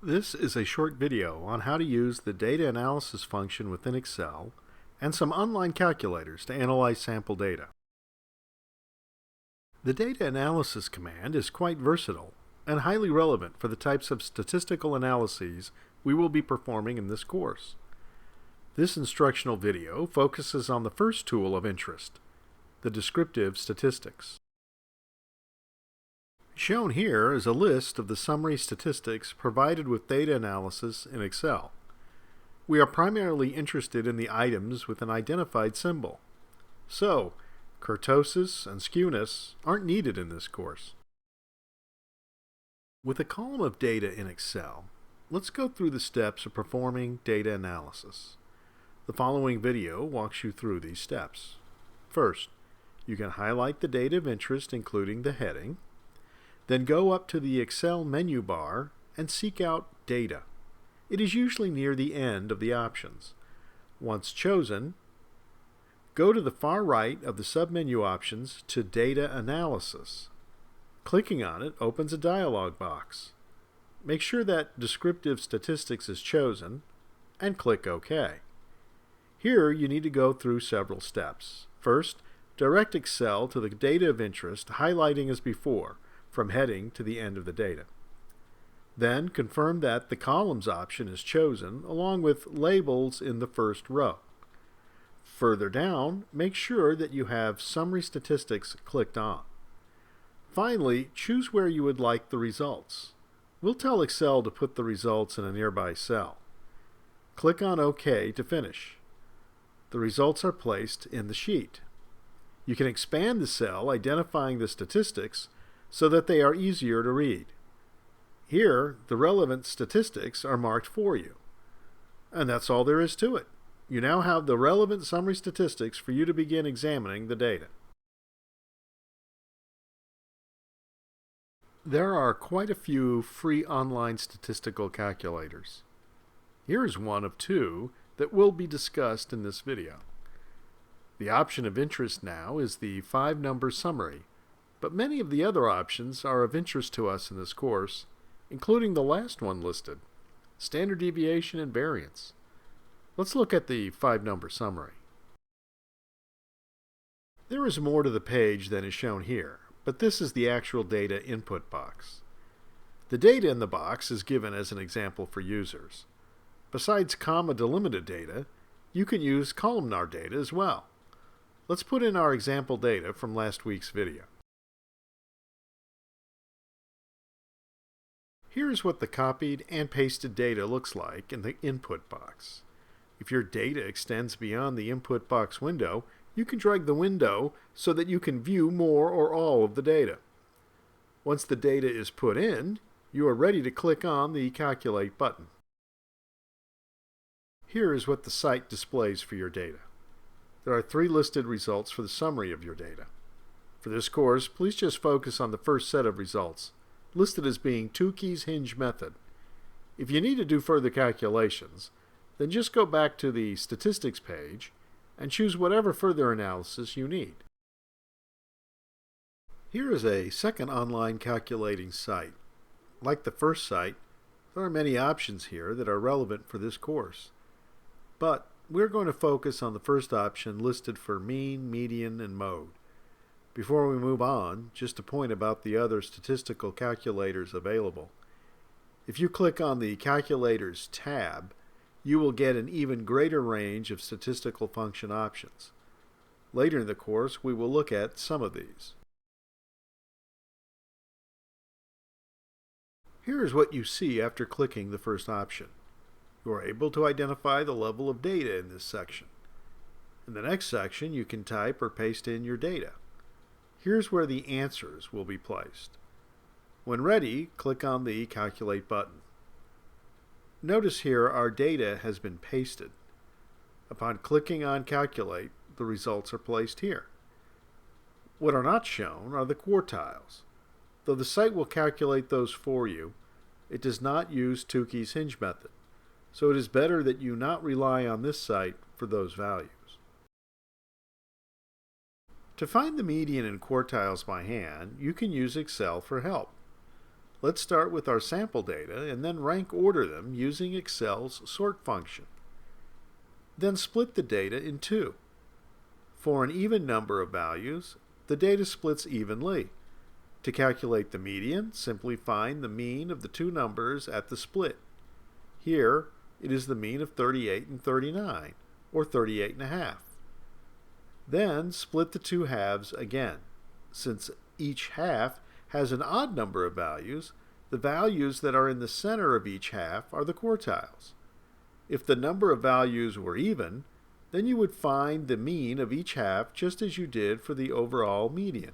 This is a short video on how to use the data analysis function within Excel and some online calculators to analyze sample data. The data analysis command is quite versatile and highly relevant for the types of statistical analyses we will be performing in this course. This instructional video focuses on the first tool of interest, the descriptive statistics. Shown here is a list of the summary statistics provided with data analysis in Excel. We are primarily interested in the items with an identified symbol. So, kurtosis and skewness aren't needed in this course. With a column of data in Excel, let's go through the steps of performing data analysis. The following video walks you through these steps. First, you can highlight the data of interest including the heading. Then go up to the Excel menu bar and seek out Data. It is usually near the end of the options. Once chosen, go to the far right of the submenu options to Data Analysis. Clicking on it opens a dialog box. Make sure that Descriptive Statistics is chosen and click OK. Here you need to go through several steps. First, direct Excel to the data of interest, highlighting as before, from heading to the end of the data. Then confirm that the columns option is chosen along with labels in the first row. Further down, make sure that you have Summary Statistics clicked on. Finally, choose where you would like the results. We'll tell Excel to put the results in a nearby cell. Click on OK to finish. The results are placed in the sheet. You can expand the cell identifying the statistics so that they are easier to read. Here, the relevant statistics are marked for you. And that's all there is to it. You now have the relevant summary statistics for you to begin examining the data. There are quite a few free online statistical calculators. Here is one of two that will be discussed in this video. The option of interest now is the 5-number summary, but many of the other options are of interest to us in this course, including the last one listed, standard deviation and variance. Let's look at the 5-number summary. There is more to the page than is shown here, but this is the actual data input box. The data in the box is given as an example for users. Besides comma-delimited data, you can use columnar data as well. Let's put in our example data from last week's video. Here's what the copied and pasted data looks like in the input box. If your data extends beyond the input box window, you can drag the window so that you can view more or all of the data. Once the data is put in, you are ready to click on the Calculate button. Here is what the site displays for your data. There are 3 listed results for the summary of your data. For this course, please just focus on the first set of results, listed as being Tukey's hinge method. If you need to do further calculations, then just go back to the statistics page and choose whatever further analysis you need. Here is a second online calculating site. Like the first site, there are many options here that are relevant for this course. But we're going to focus on the first option listed for mean, median, and mode. Before we move on, just a point about the other statistical calculators available. If you click on the Calculators tab, you will get an even greater range of statistical function options. Later in the course, we will look at some of these. Here is what you see after clicking the first option. You are able to identify the level of data in this section. In the next section, you can type or paste in your data. Here's where the answers will be placed. When ready, click on the Calculate button. Notice here our data has been pasted. Upon clicking on Calculate, the results are placed here. What are not shown are the quartiles. Though the site will calculate those for you, it does not use Tukey's hinge method, so it is better that you not rely on this site for those values. To find the median and quartiles by hand, you can use Excel for help. Let's start with our sample data and then rank order them using Excel's sort function. Then split the data in two. For an even number of values, the data splits evenly. To calculate the median, simply find the mean of the two numbers at the split. Here, it is the mean of 38 and 39, or 38 and a half. Then split the two halves again. Since each half has an odd number of values, the values that are in the center of each half are the quartiles. If the number of values were even, then you would find the mean of each half just as you did for the overall median.